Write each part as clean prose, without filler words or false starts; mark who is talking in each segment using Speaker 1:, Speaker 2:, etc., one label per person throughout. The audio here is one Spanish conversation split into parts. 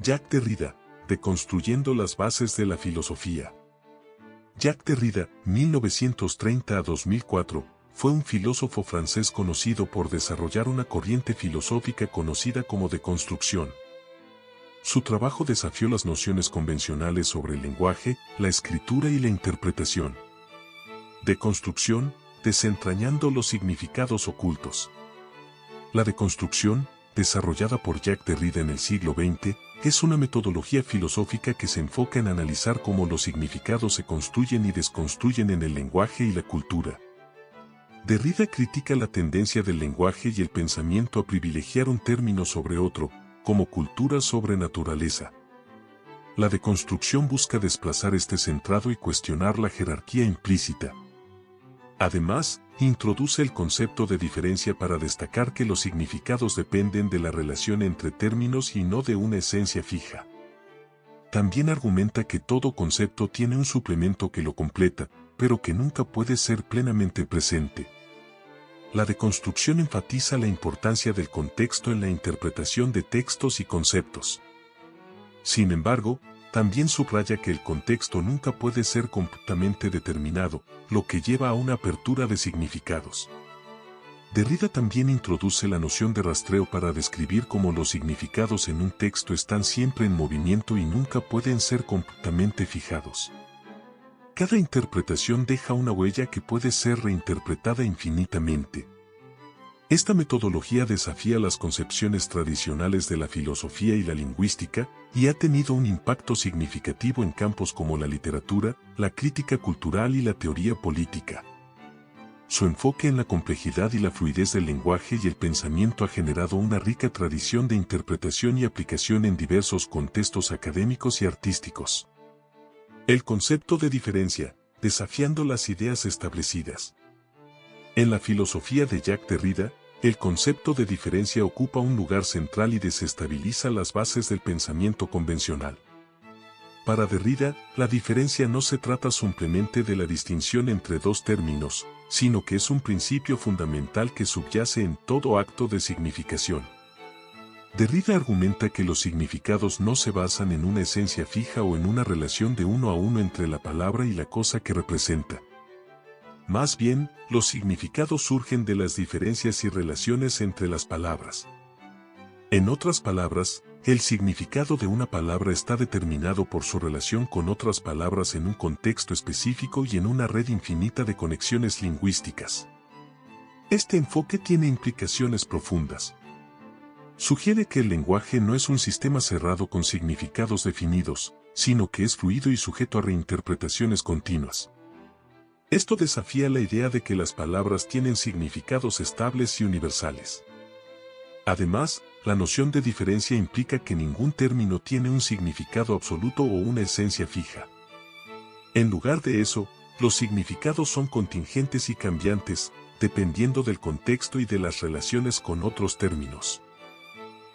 Speaker 1: Jacques Derrida, deconstruyendo las bases de la filosofía. Jacques Derrida, 1930 a 2004, fue un filósofo francés conocido por desarrollar una corriente filosófica conocida como deconstrucción. Su trabajo desafió las nociones convencionales sobre el lenguaje, la escritura y la interpretación. Deconstrucción, desentrañando los significados ocultos. La deconstrucción, desarrollada por Jacques Derrida en el siglo XX, es una metodología filosófica que se enfoca en analizar cómo los significados se construyen y desconstruyen en el lenguaje y la cultura. Derrida critica la tendencia del lenguaje y el pensamiento a privilegiar un término sobre otro, como cultura sobre naturaleza. La deconstrucción busca desplazar este centrado y cuestionar la jerarquía implícita. Además, introduce el concepto de diferencia para destacar que los significados dependen de la relación entre términos y no de una esencia fija. También argumenta que todo concepto tiene un suplemento que lo completa, pero que nunca puede ser plenamente presente. La deconstrucción enfatiza la importancia del contexto en la interpretación de textos y conceptos. Sin embargo, también subraya que el contexto nunca puede ser completamente determinado, lo que lleva a una apertura de significados. Derrida también introduce la noción de rastreo para describir cómo los significados en un texto están siempre en movimiento y nunca pueden ser completamente fijados. Cada interpretación deja una huella que puede ser reinterpretada infinitamente. Esta metodología desafía las concepciones tradicionales de la filosofía y la lingüística, y ha tenido un impacto significativo en campos como la literatura, la crítica cultural y la teoría política. Su enfoque en la complejidad y la fluidez del lenguaje y el pensamiento ha generado una rica tradición de interpretación y aplicación en diversos contextos académicos y artísticos. El concepto de diferencia, desafiando las ideas establecidas. En la filosofía de Jacques Derrida, el concepto de diferencia ocupa un lugar central y desestabiliza las bases del pensamiento convencional. Para Derrida, la diferencia no se trata simplemente de la distinción entre dos términos, sino que es un principio fundamental que subyace en todo acto de significación. Derrida argumenta que los significados no se basan en una esencia fija o en una relación de uno a uno entre la palabra y la cosa que representa. Más bien, los significados surgen de las diferencias y relaciones entre las palabras. En otras palabras, el significado de una palabra está determinado por su relación con otras palabras en un contexto específico y en una red infinita de conexiones lingüísticas. Este enfoque tiene implicaciones profundas. Sugiere que el lenguaje no es un sistema cerrado con significados definidos, sino que es fluido y sujeto a reinterpretaciones continuas. Esto desafía la idea de que las palabras tienen significados estables y universales. Además, la noción de diferencia implica que ningún término tiene un significado absoluto o una esencia fija. En lugar de eso, los significados son contingentes y cambiantes, dependiendo del contexto y de las relaciones con otros términos.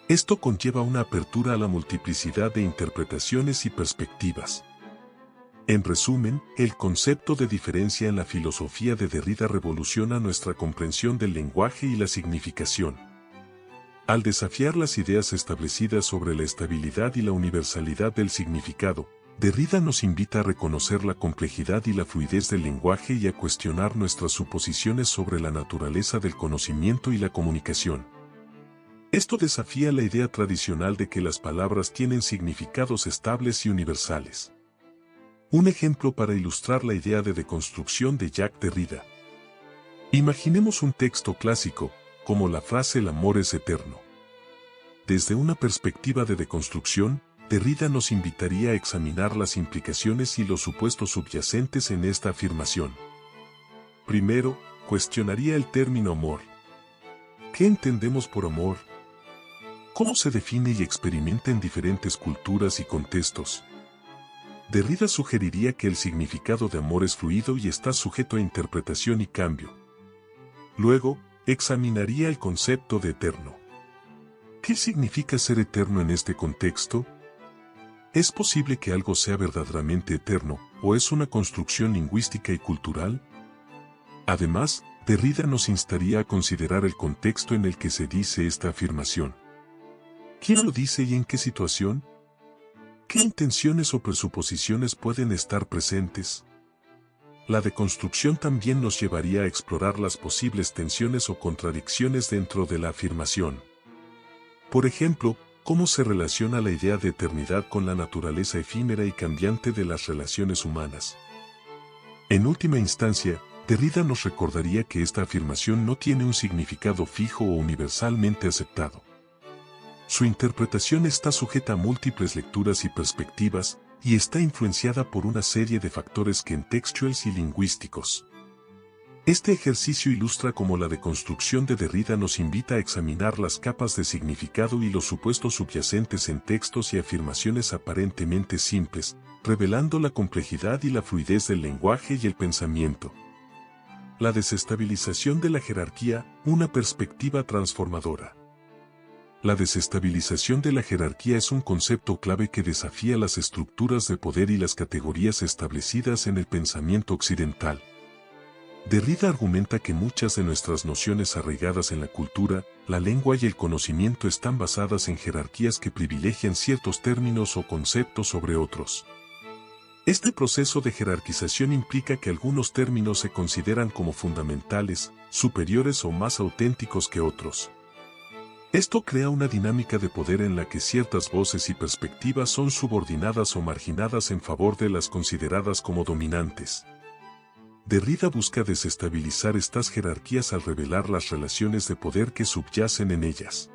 Speaker 1: Esto conlleva una apertura a la multiplicidad de interpretaciones y perspectivas. En resumen, el concepto de diferencia en la filosofía de Derrida revoluciona nuestra comprensión del lenguaje y la significación. Al desafiar las ideas establecidas sobre la estabilidad y la universalidad del significado, Derrida nos invita a reconocer la complejidad y la fluidez del lenguaje y a cuestionar nuestras suposiciones sobre la naturaleza del conocimiento y la comunicación. Esto desafía la idea tradicional de que las palabras tienen significados estables y universales. Un ejemplo para ilustrar la idea de deconstrucción de Jacques Derrida. Imaginemos un texto clásico, como la frase "el amor es eterno". Desde una perspectiva de deconstrucción, Derrida nos invitaría a examinar las implicaciones y los supuestos subyacentes en esta afirmación. Primero, cuestionaría el término amor. ¿Qué entendemos por amor? ¿Cómo se define y experimenta en diferentes culturas y contextos? Derrida sugeriría que el significado de amor es fluido y está sujeto a interpretación y cambio. Luego, examinaría el concepto de eterno. ¿Qué significa ser eterno en este contexto? ¿Es posible que algo sea verdaderamente eterno, o es una construcción lingüística y cultural? Además, Derrida nos instaría a considerar el contexto en el que se dice esta afirmación. ¿Quién lo dice y en qué situación? ¿Qué intenciones o presuposiciones pueden estar presentes? La deconstrucción también nos llevaría a explorar las posibles tensiones o contradicciones dentro de la afirmación. Por ejemplo, ¿cómo se relaciona la idea de eternidad con la naturaleza efímera y cambiante de las relaciones humanas? En última instancia, Derrida nos recordaría que esta afirmación no tiene un significado fijo o universalmente aceptado. Su interpretación está sujeta a múltiples lecturas y perspectivas, y está influenciada por una serie de factores contextuales y lingüísticos. Este ejercicio ilustra cómo la deconstrucción de Derrida nos invita a examinar las capas de significado y los supuestos subyacentes en textos y afirmaciones aparentemente simples, revelando la complejidad y la fluidez del lenguaje y el pensamiento. La desestabilización de la jerarquía, una perspectiva transformadora. La desestabilización de la jerarquía es un concepto clave que desafía las estructuras de poder y las categorías establecidas en el pensamiento occidental. Derrida argumenta que muchas de nuestras nociones arraigadas en la cultura, la lengua y el conocimiento están basadas en jerarquías que privilegian ciertos términos o conceptos sobre otros. Este proceso de jerarquización implica que algunos términos se consideran como fundamentales, superiores o más auténticos que otros. Esto crea una dinámica de poder en la que ciertas voces y perspectivas son subordinadas o marginadas en favor de las consideradas como dominantes. Derrida busca desestabilizar estas jerarquías al revelar las relaciones de poder que subyacen en ellas.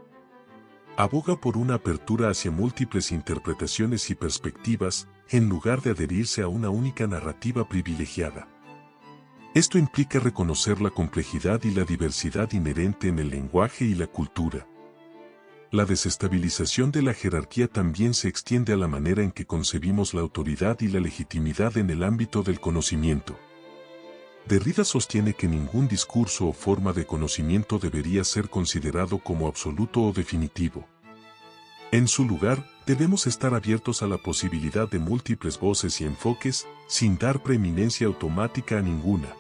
Speaker 1: Aboga por una apertura hacia múltiples interpretaciones y perspectivas, en lugar de adherirse a una única narrativa privilegiada. Esto implica reconocer la complejidad y la diversidad inherente en el lenguaje y la cultura. La desestabilización de la jerarquía también se extiende a la manera en que concebimos la autoridad y la legitimidad en el ámbito del conocimiento. Derrida sostiene que ningún discurso o forma de conocimiento debería ser considerado como absoluto o definitivo. En su lugar, debemos estar abiertos a la posibilidad de múltiples voces y enfoques, sin dar preeminencia automática a ninguna.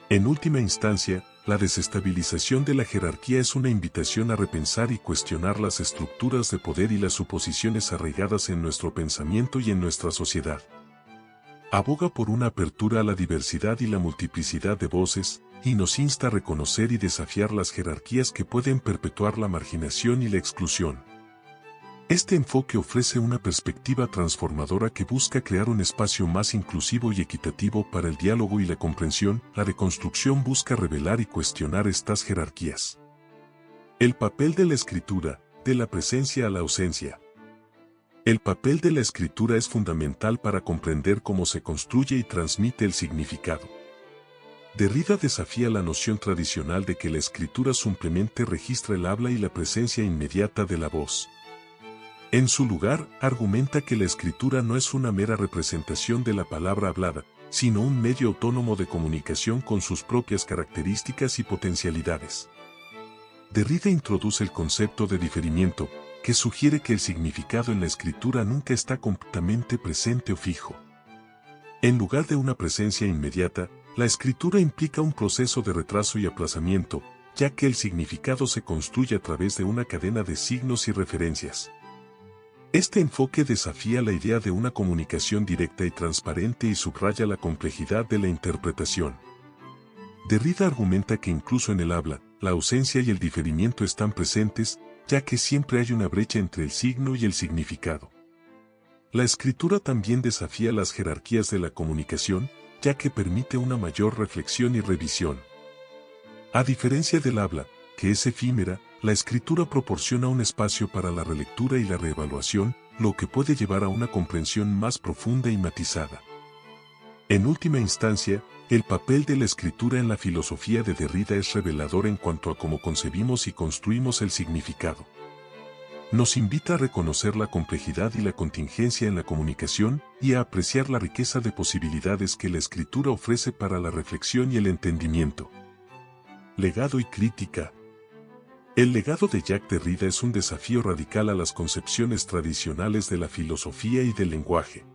Speaker 1: En última instancia, la desestabilización de la jerarquía es una invitación a repensar y cuestionar las estructuras de poder y las suposiciones arraigadas en nuestro pensamiento y en nuestra sociedad. Aboga por una apertura a la diversidad y la multiplicidad de voces, y nos insta a reconocer y desafiar las jerarquías que pueden perpetuar la marginación y la exclusión. Este enfoque ofrece una perspectiva transformadora que busca crear un espacio más inclusivo y equitativo para el diálogo y la comprensión. La deconstrucción busca revelar y cuestionar estas jerarquías. El papel de la escritura, de la presencia a la ausencia. El papel de la escritura es fundamental para comprender cómo se construye y transmite el significado. Derrida desafía la noción tradicional de que la escritura simplemente registra el habla y la presencia inmediata de la voz. En su lugar, argumenta que la escritura no es una mera representación de la palabra hablada, sino un medio autónomo de comunicación con sus propias características y potencialidades. Derrida introduce el concepto de diferimiento, que sugiere que el significado en la escritura nunca está completamente presente o fijo. En lugar de una presencia inmediata, la escritura implica un proceso de retraso y aplazamiento, ya que el significado se construye a través de una cadena de signos y referencias. Este enfoque desafía la idea de una comunicación directa y transparente y subraya la complejidad de la interpretación. Derrida argumenta que incluso en el habla, la ausencia y el diferimiento están presentes, ya que siempre hay una brecha entre el signo y el significado. La escritura también desafía las jerarquías de la comunicación, ya que permite una mayor reflexión y revisión. A diferencia del habla, que es efímera, la escritura proporciona un espacio para la relectura y la reevaluación, lo que puede llevar a una comprensión más profunda y matizada. En última instancia, el papel de la escritura en la filosofía de Derrida es revelador en cuanto a cómo concebimos y construimos el significado. Nos invita a reconocer la complejidad y la contingencia en la comunicación y a apreciar la riqueza de posibilidades que la escritura ofrece para la reflexión y el entendimiento. Legado y crítica. El legado de Jacques Derrida es un desafío radical a las concepciones tradicionales de la filosofía y del lenguaje.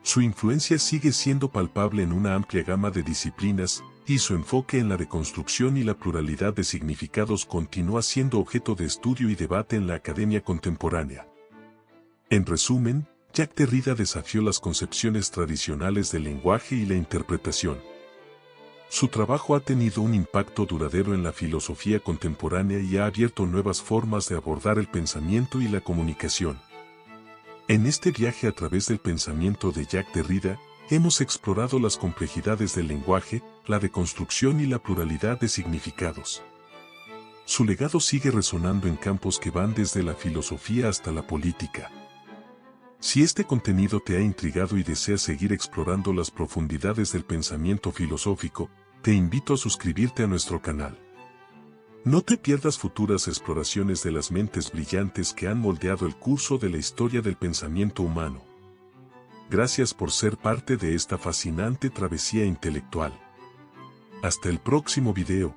Speaker 1: Su influencia sigue siendo palpable en una amplia gama de disciplinas, y su enfoque en la deconstrucción y la pluralidad de significados continúa siendo objeto de estudio y debate en la academia contemporánea. En resumen, Jacques Derrida desafió las concepciones tradicionales del lenguaje y la interpretación. Su trabajo ha tenido un impacto duradero en la filosofía contemporánea y ha abierto nuevas formas de abordar el pensamiento y la comunicación. En este viaje a través del pensamiento de Jacques Derrida, hemos explorado las complejidades del lenguaje, la deconstrucción y la pluralidad de significados. Su legado sigue resonando en campos que van desde la filosofía hasta la política. Si este contenido te ha intrigado y deseas seguir explorando las profundidades del pensamiento filosófico, te invito a suscribirte a nuestro canal. No te pierdas futuras exploraciones de las mentes brillantes que han moldeado el curso de la historia del pensamiento humano. Gracias por ser parte de esta fascinante travesía intelectual. Hasta el próximo video.